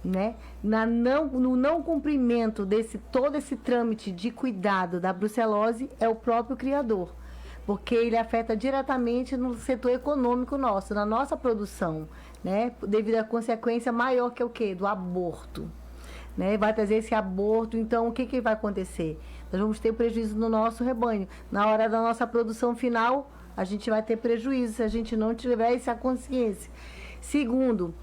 né? No não cumprimento todo esse trâmite de cuidado da brucelose é o próprio criador, porque ele afeta diretamente no setor econômico nosso, na nossa produção, né? Devido à consequência maior que é o quê? Do aborto, né? Vai trazer esse aborto, então o que vai acontecer? Nós vamos ter prejuízo no nosso rebanho. Na hora da nossa produção final, a gente vai ter prejuízo se a gente não tiver essa consciência. Segundo,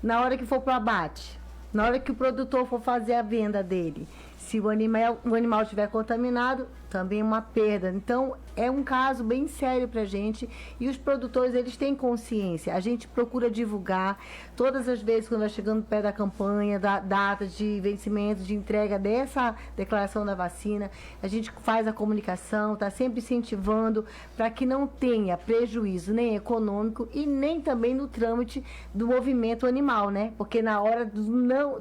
na hora que for para o abate, na hora que o produtor for fazer a venda dele, se o animal estiver contaminado, também é uma perda. Então, é um caso bem sério para a gente e os produtores, eles têm consciência. A gente procura divulgar todas as vezes quando vai chegando perto da campanha, da data de vencimento, de entrega dessa declaração da vacina. A gente faz a comunicação, está sempre incentivando para que não tenha prejuízo nem econômico e nem também no trâmite do movimento animal, né? Porque na hora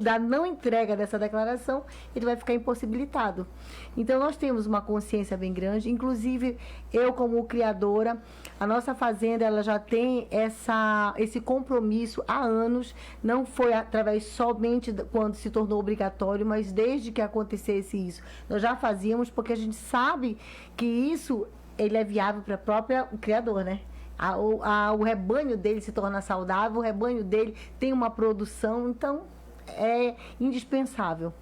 da não entrega dessa declaração, ele vai ficar impossibilitado. Então, nós temos uma consciência bem grande, inclusive eu como criadora, a nossa fazenda ela já tem esse compromisso há anos, não foi através somente quando se tornou obrigatório, mas desde que acontecesse isso, nós já fazíamos, porque a gente sabe que isso ele é viável para o próprio criador, né? O rebanho dele se torna saudável, o rebanho dele tem uma produção, então é indispensável.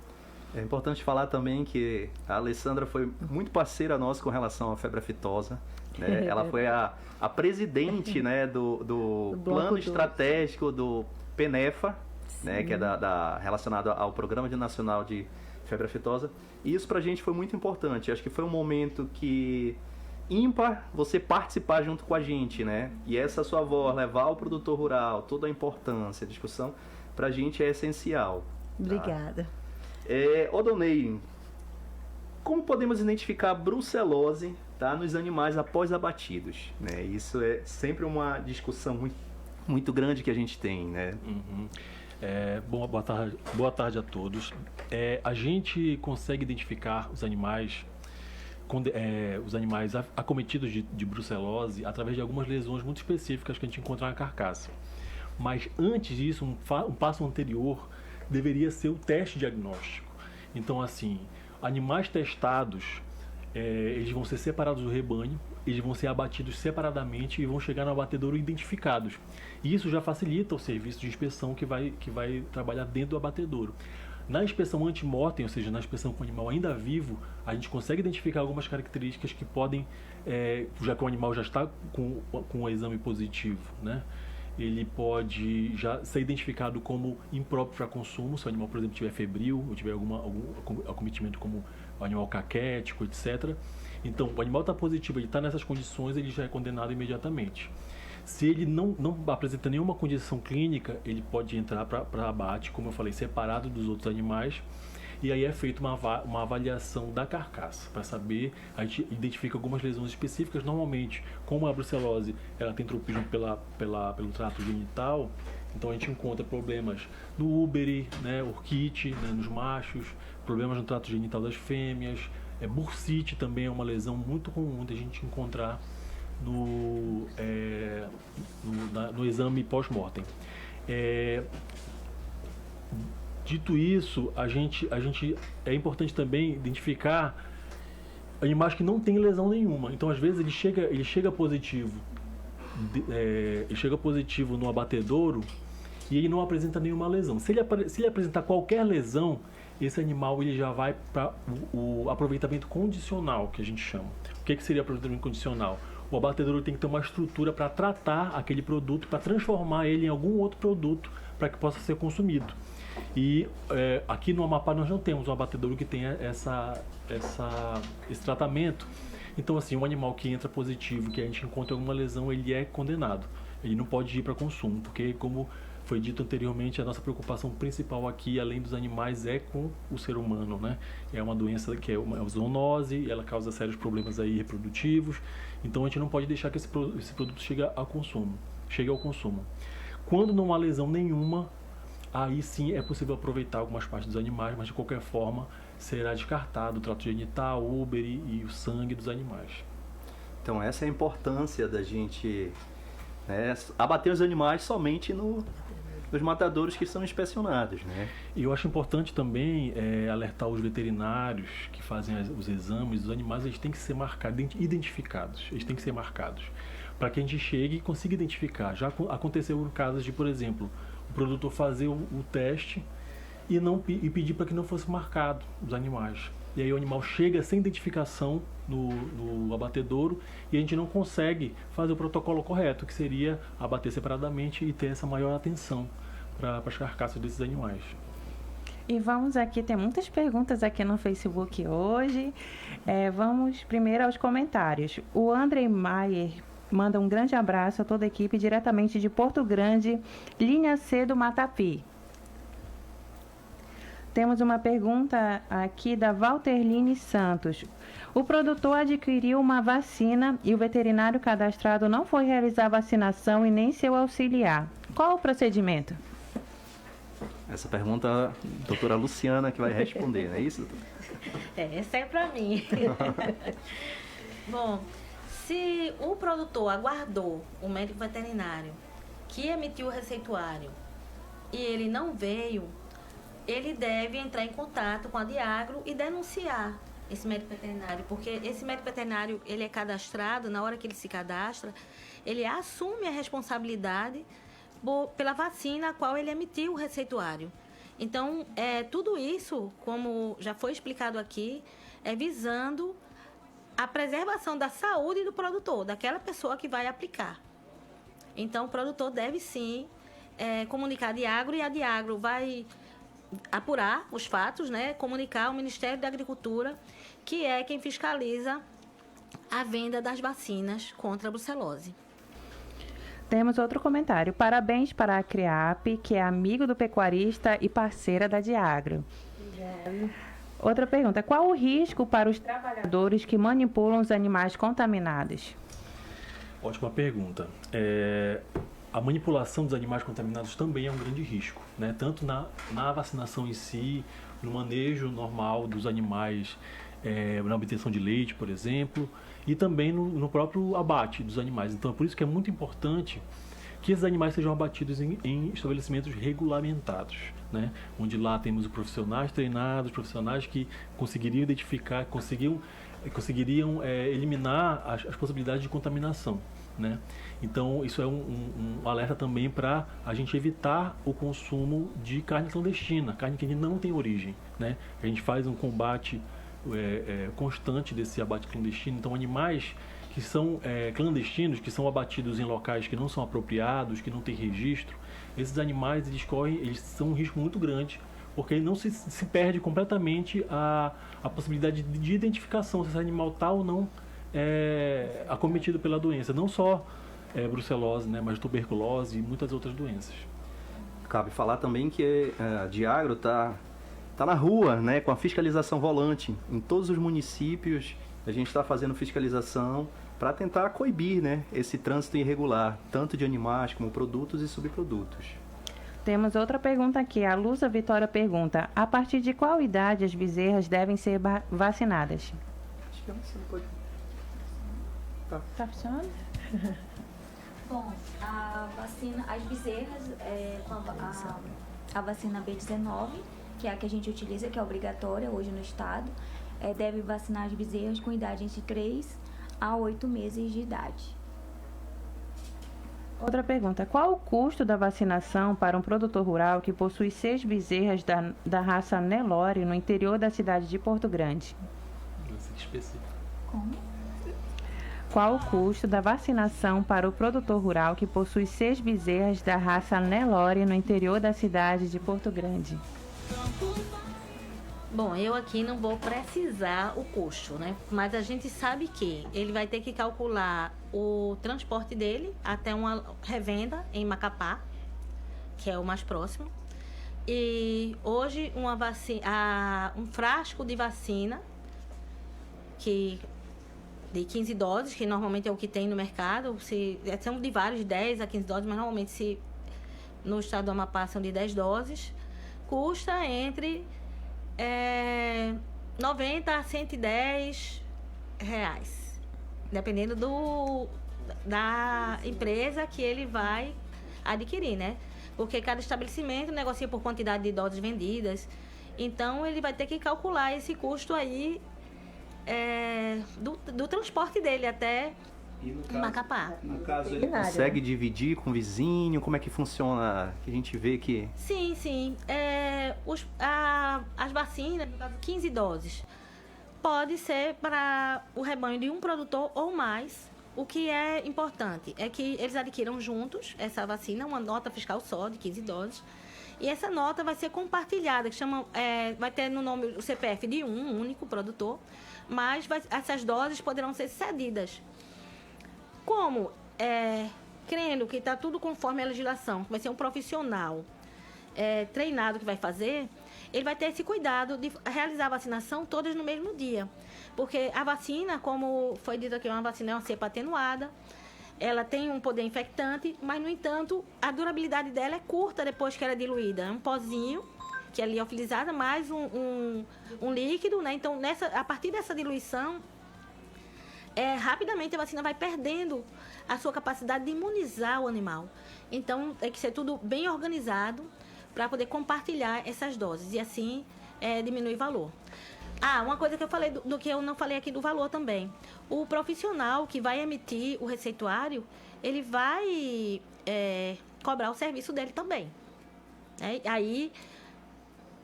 É importante falar também que a Alessandra foi muito parceira nossa com relação à febre aftosa. Né? Ela foi a presidente, né, do plano estratégico do PENEFA, né, que é relacionado ao Programa Nacional de Febre Aftosa. E isso pra gente foi muito importante. Acho que foi um momento que ímpar você participar junto com a gente, né? E essa sua voz, levar ao produtor rural, toda a importância, a discussão, pra gente é essencial. Obrigada. Tá? Odonei, como podemos identificar a brucelose, tá, nos animais após abatidos? Né? Isso é sempre uma discussão muito grande que a gente tem, né? Uhum. Boa tarde a todos. A gente consegue identificar os animais acometidos de brucelose através de algumas lesões muito específicas que a gente encontra na carcaça. Mas antes disso, um passo anterior deveria ser o teste diagnóstico. Então, assim, animais testados, eles vão ser separados do rebanho, eles vão ser abatidos separadamente e vão chegar no abatedouro identificados. E isso já facilita o serviço de inspeção que vai trabalhar dentro do abatedouro. Na inspeção antemortem, ou seja, na inspeção com o animal ainda vivo, a gente consegue identificar algumas características que podem, já que o animal já está com o exame positivo, né? Ele pode já ser identificado como impróprio para consumo, se o animal, por exemplo, estiver febril ou tiver algum acometimento como o animal caquético, etc. Então, o animal está positivo, ele está nessas condições, ele já é condenado imediatamente. Se ele não apresenta nenhuma condição clínica, ele pode entrar para abate, como eu falei, separado dos outros animais. E aí é feita uma avaliação da carcaça, para saber, a gente identifica algumas lesões específicas. Normalmente, como a brucelose ela tem tropismo pelo trato genital, então a gente encontra problemas no úbere, né, orquite, né, nos machos, problemas no trato genital das fêmeas, bursite também é uma lesão muito comum de a gente encontrar no exame pós-mortem. Dito isso, é importante também identificar animais que não têm lesão nenhuma. Então, às vezes, ele chega positivo no abatedouro e ele não apresenta nenhuma lesão. Se ele apresentar qualquer lesão, esse animal ele já vai para o aproveitamento condicional, que a gente chama. O que seria aproveitamento condicional? O abatedouro tem que ter uma estrutura para tratar aquele produto, para transformar ele em algum outro produto para que possa ser consumido. E aqui no Amapá nós não temos um abatedouro que tenha esse tratamento. Então, assim, um animal que entra positivo, que a gente encontra alguma lesão, ele é condenado. Ele não pode ir para consumo, porque, como foi dito anteriormente, a nossa preocupação principal aqui, além dos animais, é com o ser humano, né? É uma doença que é uma zoonose, ela causa sérios problemas aí reprodutivos. Então, a gente não pode deixar que esse produto chegue ao consumo. Quando não há lesão nenhuma, aí sim é possível aproveitar algumas partes dos animais, mas de qualquer forma será descartado o trato genital, o úbere e o sangue dos animais. Então essa é a importância da gente abater os animais somente no dos matadouros que são inspecionados, né? E eu acho importante também alertar os veterinários que fazem os exames dos animais, eles têm que ser marcados, identificados, eles têm que ser marcados, para que a gente chegue e consiga identificar. Já aconteceu casos de, por exemplo, o produtor fazer o teste e pedir para que não fosse marcado os animais. E aí o animal chega sem identificação no abatedouro e a gente não consegue fazer o protocolo correto, que seria abater separadamente e ter essa maior atenção para as carcaças desses animais. E vamos aqui, tem muitas perguntas aqui no Facebook hoje. Vamos primeiro aos comentários. O André Maier manda um grande abraço a toda a equipe diretamente de Porto Grande, linha C do Matapi. Temos uma pergunta aqui da Valterline Santos. O produtor adquiriu uma vacina e o veterinário cadastrado não foi realizar a vacinação e nem seu auxiliar. Qual o procedimento? Essa pergunta a doutora Luciana que vai responder, não é isso, doutora? Essa é para mim. Bom, se o produtor aguardou o médico veterinário que emitiu o receituário e ele não veio, ele deve entrar em contato com a Diagro e denunciar esse médico veterinário, porque esse médico veterinário, ele é cadastrado, na hora que ele se cadastra, ele assume a responsabilidade pela vacina a qual ele emitiu o receituário. Então, tudo isso, como já foi explicado aqui, é visando a preservação da saúde do produtor, daquela pessoa que vai aplicar. Então, o produtor deve sim comunicar a Diagro e a Diagro vai apurar os fatos, né? Comunicar ao Ministério da Agricultura, que é quem fiscaliza a venda das vacinas contra a brucelose. Temos outro comentário. Parabéns para a CREAP, que é amigo do pecuarista e parceira da Diagro. Outra pergunta. Qual o risco para os trabalhadores que manipulam os animais contaminados? Ótima pergunta. A manipulação dos animais contaminados também é um grande risco, né? Tanto na vacinação em si, no manejo normal dos animais, na obtenção de leite, por exemplo, e também no próprio abate dos animais. Então é por isso que é muito importante que esses animais sejam abatidos em estabelecimentos regulamentados, né? Onde lá temos profissionais treinados, profissionais que conseguiriam identificar, conseguiriam eliminar as possibilidades de contaminação, né? Então isso é um alerta também para a gente evitar o consumo de carne clandestina, carne que não tem origem, né? A gente faz um combate constante desse abate clandestino. Então animais que são clandestinos, que são abatidos em locais que não são apropriados, que não tem registro, esses animais eles são um risco muito grande, porque não se perde completamente a possibilidade de identificação se esse animal está ou não acometido pela doença, não só brucelose, né, mas tuberculose e muitas outras doenças. Cabe falar também que a Diagro está na rua, né, com a fiscalização volante. Em todos os municípios a gente está fazendo fiscalização para tentar coibir, né, esse trânsito irregular, tanto de animais como produtos e subprodutos. Temos outra pergunta aqui. A Lúcia Vitória pergunta: a partir de qual idade as bezerras devem ser vacinadas? Acho que você não pode... Tá funcionando? Bom, as bezerras, com a vacina B19, que é a que a gente utiliza, que é obrigatória hoje no estado, deve vacinar as bezerras com idade entre 3 a 8 meses de idade. Outra pergunta. Qual o custo da vacinação para um produtor rural que possui 6 bezerras da raça Nelore no interior da cidade de Porto Grande? Como? Qual o custo da vacinação para o produtor rural que possui 6 bezerras da raça Nelore no interior da cidade de Porto Grande? Bom, eu aqui não vou precisar o custo, né? Mas a gente sabe que ele vai ter que calcular o transporte dele até uma revenda em Macapá, que é o mais próximo. E hoje um frasco de vacina de 15 doses, que normalmente é o que tem no mercado, são de vários, 10 a 15 doses, mas normalmente no estado do Amapá são de 10 doses, custa entre 90 a 110 reais, dependendo da empresa que ele vai adquirir, né? Porque cada estabelecimento negocia por quantidade de doses vendidas. Então, ele vai ter que calcular esse custo aí do transporte dele até Macapá. No caso, ele consegue dividir com o vizinho? Como é que funciona? Que a gente vê que... Sim. As vacinas, no caso, 15 doses, pode ser para o rebanho de um produtor ou mais. O que é importante é que eles adquiram juntos essa vacina, uma nota fiscal só de 15 doses. E essa nota vai ser compartilhada, que vai ter no nome o CPF de um único produtor, mas essas doses poderão ser cedidas. Como, crendo que está tudo conforme a legislação, que vai ser um profissional treinado que vai fazer, ele vai ter esse cuidado de realizar a vacinação todas no mesmo dia. Porque a vacina, como foi dito aqui, uma cepa atenuada, ela tem um poder infectante, mas, no entanto, a durabilidade dela é curta depois que ela é diluída. É um pozinho que é liofilizado, mais um líquido, né? Então, a partir dessa diluição, rapidamente a vacina vai perdendo a sua capacidade de imunizar o animal. Então, tem que ser tudo bem organizado para poder compartilhar essas doses e, assim, diminuir o valor. Uma coisa que eu falei do que eu não falei aqui do valor também. O profissional que vai emitir o receituário, ele vai cobrar o serviço dele também. Aí,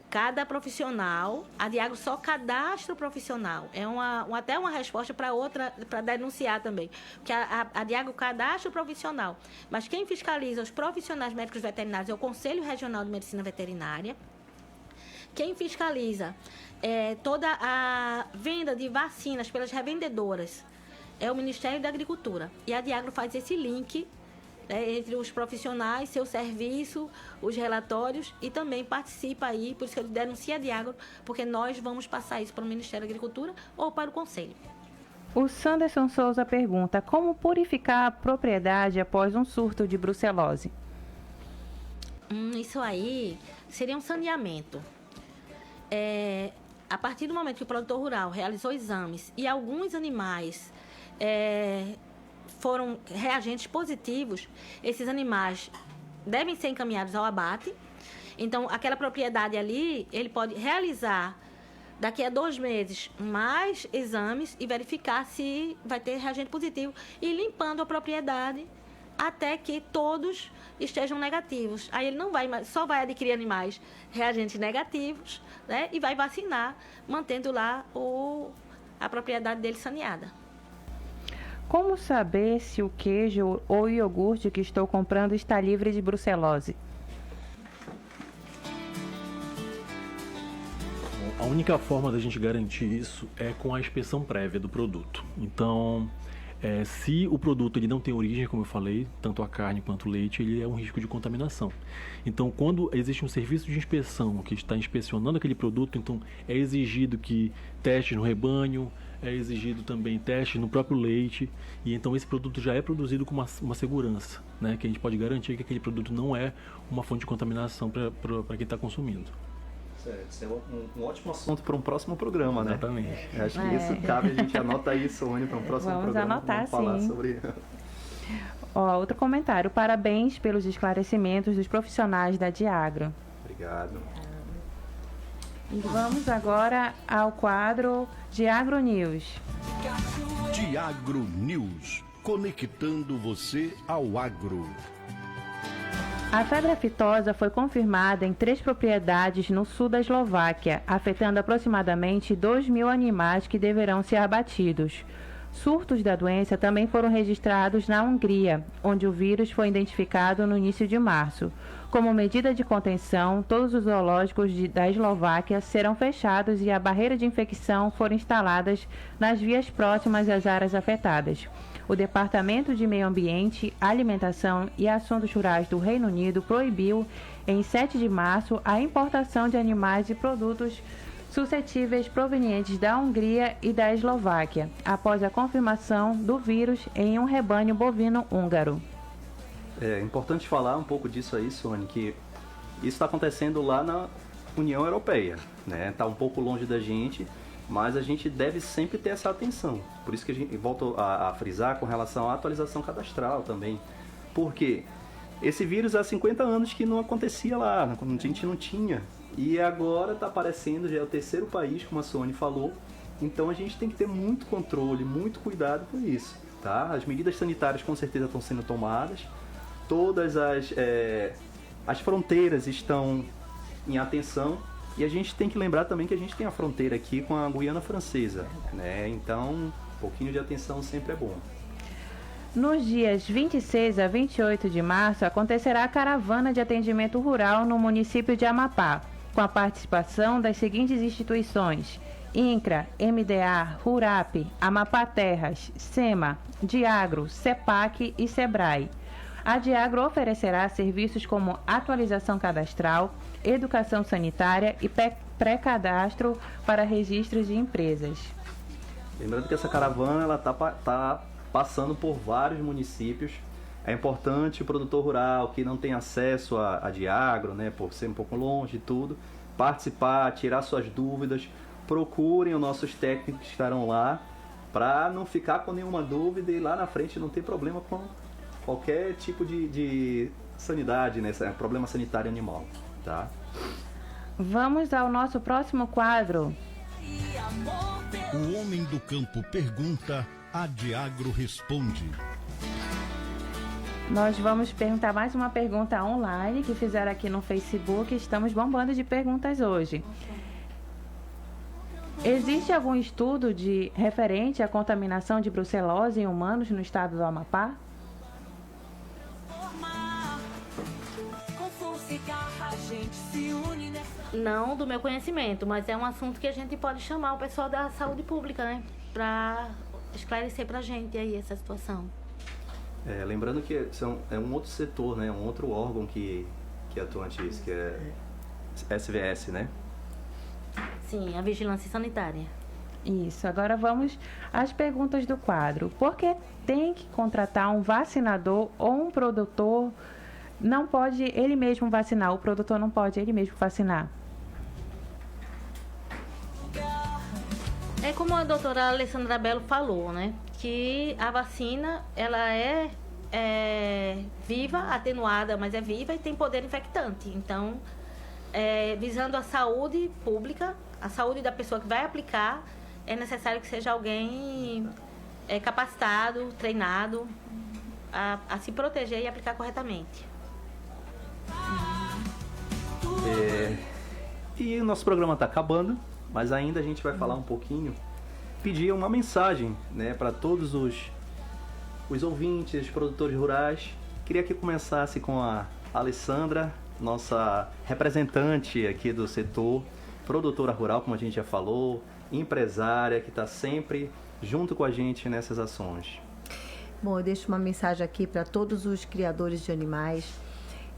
cada profissional, a Diagro só cadastra o profissional. Até uma resposta para outra, para denunciar também. Porque a Diagro cadastra o profissional. Mas quem fiscaliza os profissionais médicos veterinários é o Conselho Regional de Medicina Veterinária. Quem fiscaliza toda a venda de vacinas pelas revendedoras é o Ministério da Agricultura. E a Diagro faz esse link entre os profissionais, seu serviço, os relatórios, e também participa aí, por isso que eu denuncio a Diagro, porque nós vamos passar isso para o Ministério da Agricultura ou para o Conselho. O Sanderson Souza pergunta: como purificar a propriedade após um surto de brucelose? Isso aí seria um saneamento. A partir do momento que o produtor rural realizou exames e alguns animais foram reagentes positivos, esses animais devem ser encaminhados ao abate. Então, aquela propriedade ali, ele pode realizar daqui a 2 meses mais exames e verificar se vai ter reagente positivo e limpando a propriedade até que todos estejam negativos. Aí ele só vai adquirir animais reagentes negativos, né, e vai vacinar, mantendo lá a propriedade dele saneada. Como saber se o queijo ou iogurte que estou comprando está livre de brucelose? A única forma da gente garantir isso é com a inspeção prévia do produto. Então, se o produto ele não tem origem, como eu falei, tanto a carne quanto o leite, ele é um risco de contaminação. Então, quando existe um serviço de inspeção que está inspecionando aquele produto, então é exigido que testes no rebanho, é exigido também testes no próprio leite, e então esse produto já é produzido com uma segurança, né, que a gente pode garantir que aquele produto não é uma fonte de contaminação para quem está consumindo. Isso é um ótimo assunto para um próximo programa, né? Exatamente. Acho que isso cabe, a gente anota isso, Sônia, para um próximo programa. Vamos falar sim. sobre... Outro comentário: parabéns pelos esclarecimentos dos profissionais da Diagro. Obrigado. E vamos agora ao quadro Diagro News. Diagro News, conectando você ao agro. A febre aftosa foi confirmada em 3 propriedades no sul da Eslováquia, afetando aproximadamente 2.000 animais que deverão ser abatidos. Surtos da doença também foram registrados na Hungria, onde o vírus foi identificado no início de março. Como medida de contenção, todos os zoológicos da Eslováquia serão fechados e a barreira de infecção foram instaladas nas vias próximas às áreas afetadas. O Departamento de Meio Ambiente, Alimentação e Assuntos Rurais do Reino Unido proibiu, em 7 de março, a importação de animais e produtos suscetíveis provenientes da Hungria e da Eslováquia, após a confirmação do vírus em um rebanho bovino húngaro. É importante falar um pouco disso aí, Sônia, que isso está acontecendo lá na União Europeia, né? Está um pouco longe da gente, mas a gente deve sempre ter essa atenção. Por isso que a gente volta a frisar com relação à atualização cadastral também. Porque Esse vírus há 50 anos que não acontecia lá, a gente não tinha. E agora está aparecendo, já é o terceiro país, como a Sônia falou. Então a gente tem que ter muito controle, muito cuidado com isso, tá? As medidas sanitárias com certeza estão sendo tomadas. Todas as fronteiras estão em atenção. E a gente tem que lembrar também que a gente tem a fronteira aqui com a Guiana Francesa, né? Então, um pouquinho de atenção sempre é bom. Nos dias 26 a 28 de março, acontecerá a caravana de atendimento rural no município de Amapá, com a participação das seguintes instituições: INCRA, MDA, RURAP, Amapá Terras, SEMA, Diagro, CEPAC e SEBRAE. A Diagro oferecerá serviços como atualização cadastral, educação sanitária e pré-cadastro para registros de empresas. Lembrando que essa caravana ela tá passando por vários municípios. É importante o produtor rural que não tem acesso a Diagro, né, por ser um pouco longe e tudo, participar, tirar suas dúvidas. Procurem os nossos técnicos que estarão lá para não ficar com nenhuma dúvida e lá na frente não ter problema com qualquer tipo de sanidade, né, problema sanitário animal, tá? Vamos ao nosso próximo quadro. O homem do campo pergunta, a Diagro responde. Nós vamos perguntar mais uma pergunta online que fizeram aqui no Facebook. Estamos bombando de perguntas hoje. Existe algum estudo referente à contaminação de brucelose em humanos no estado do Amapá? Não do meu conhecimento, mas é um assunto que a gente pode chamar o pessoal da saúde pública, né? Para esclarecer pra gente aí essa situação. Lembrando que é um outro setor, né? Um outro órgão que atua nisso, que é SVS, né? Sim, a vigilância sanitária. Isso, agora vamos às perguntas do quadro. Por que tem que contratar um vacinador ou um produtor? Não pode ele mesmo vacinar, o produtor não pode ele mesmo vacinar? É como a doutora Alessandra Bello falou, né? Que a vacina, ela é viva, atenuada, mas é viva e tem poder infectante. Então, visando a saúde pública, a saúde da pessoa que vai aplicar, é necessário que seja alguém capacitado, treinado a se proteger e aplicar corretamente. E o nosso programa está acabando, mas ainda a gente vai falar um pouquinho, pedir uma mensagem, né, para todos os ouvintes, produtores rurais. Queria que começasse com a Alessandra, nossa representante aqui do setor, produtora rural, como a gente já falou, empresária, que está sempre junto com a gente nessas ações. Bom, eu deixo uma mensagem aqui para todos os criadores de animais,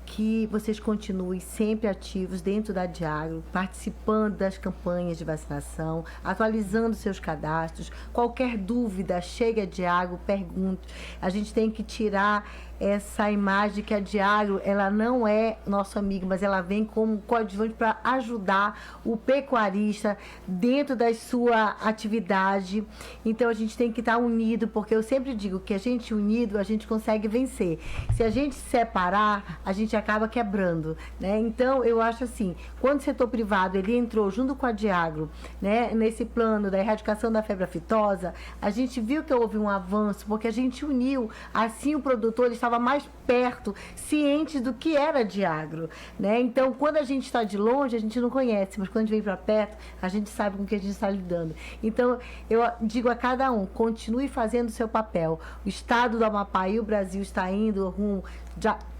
que vocês continuem sempre ativos dentro da Diagro, participando das campanhas de vacinação, atualizando seus cadastros. Qualquer dúvida, chegue a Diagro, pergunte. A gente tem que tirar essa imagem que a Diagro, ela não é nosso amigo, mas ela vem como coadjuvante para ajudar o pecuarista dentro da sua atividade. Então a gente tem que estar unido, porque eu sempre digo que a gente unido, a gente consegue vencer. Se a gente separar, a gente acaba quebrando, né? Então eu acho assim, quando o setor privado ele entrou junto com a Diagro, né, nesse plano da erradicação da febre aftosa, a gente viu que houve um avanço, porque a gente uniu, assim o produtor ele estava mais perto, ciente do que era Diagro, né? Então, quando a gente está de longe, a gente não conhece, mas quando a gente vem para perto, a gente sabe com o que a gente está lidando. Então, eu digo a cada um, continue fazendo o seu papel. O estado do Amapá e o Brasil está indo rumo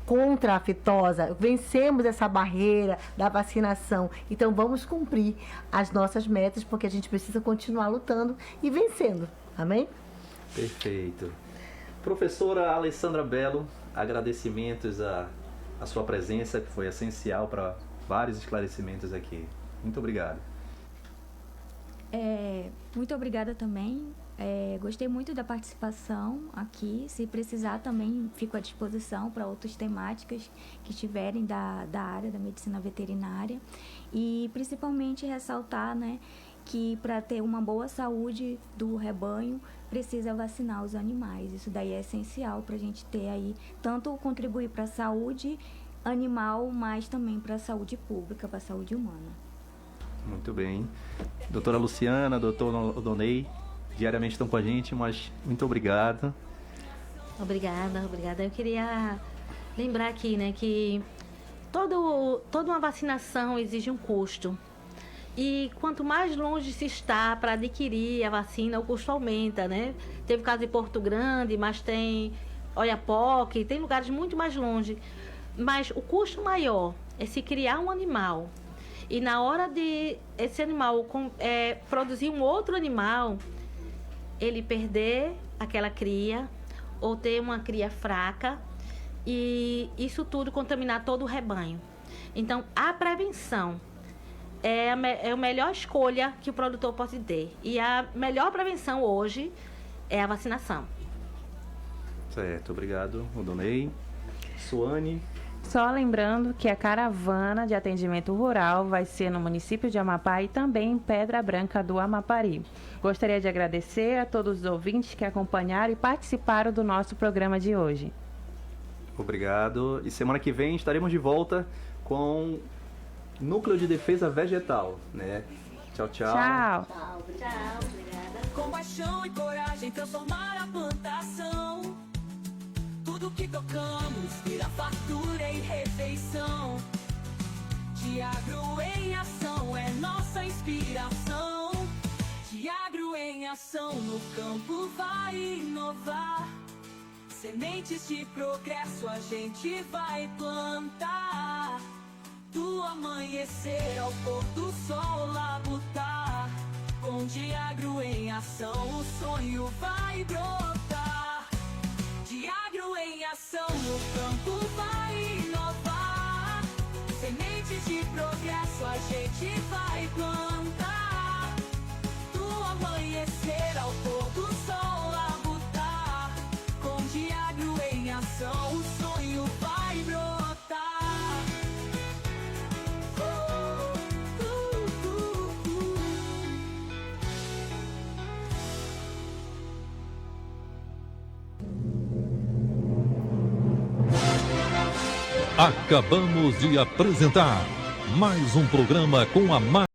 contra a aftosa, vencemos essa barreira da vacinação, então vamos cumprir as nossas metas, porque a gente precisa continuar lutando e vencendo, amém? Perfeito. Professora Alessandra Bello, agradecimentos à sua presença, que foi essencial para vários esclarecimentos aqui. Muito obrigado. Muito obrigada também. Gostei muito da participação aqui. Se precisar também fico à disposição para outras temáticas que tiverem da área da medicina veterinária. E principalmente ressaltar, né, que para ter uma boa saúde do rebanho precisa vacinar os animais. Isso daí é essencial para a gente ter aí, tanto contribuir para a saúde animal, mas também para a saúde pública, para a saúde humana. Muito bem. Doutora Luciana, doutor Odonei, diariamente estão com a gente, mas muito obrigado. Obrigada. Eu queria lembrar aqui, né, que toda uma vacinação exige um custo. E quanto mais longe se está para adquirir a vacina, o custo aumenta, né? Teve caso em Porto Grande, mas tem Oiapoque, tem lugares muito mais longe. Mas o custo maior é se criar um animal. E na hora de esse animal produzir um outro animal, ele perder aquela cria, ou ter uma cria fraca, e isso tudo contaminar todo o rebanho. Então, a prevenção é a melhor escolha que o produtor pode ter. E a melhor prevenção hoje é a vacinação. Certo, obrigado, Odonei. Suane. Só lembrando que a caravana de atendimento rural vai ser no município de Amapá e também em Pedra Branca do Amapari. Gostaria de agradecer a todos os ouvintes que acompanharam e participaram do nosso programa de hoje. Obrigado. E semana que vem estaremos de volta com Núcleo de Defesa Vegetal, né? Tchau. Obrigada. Com paixão e coragem transformar a plantação. Tudo que tocamos vira fartura e refeição. Diagro em ação é nossa inspiração. Diagro em ação, no campo vai inovar. Sementes de progresso a gente vai plantar. Do amanhecer ao pôr do sol labutar. Com Diagro em ação o sonho vai brotar. Diagro em ação no campo vai inovar. Sementes de progresso a gente vai plantar. Do amanhecer ao pôr do sol labutar. Com Diagro em ação o sonho vai brotar. Acabamos de apresentar mais um programa com a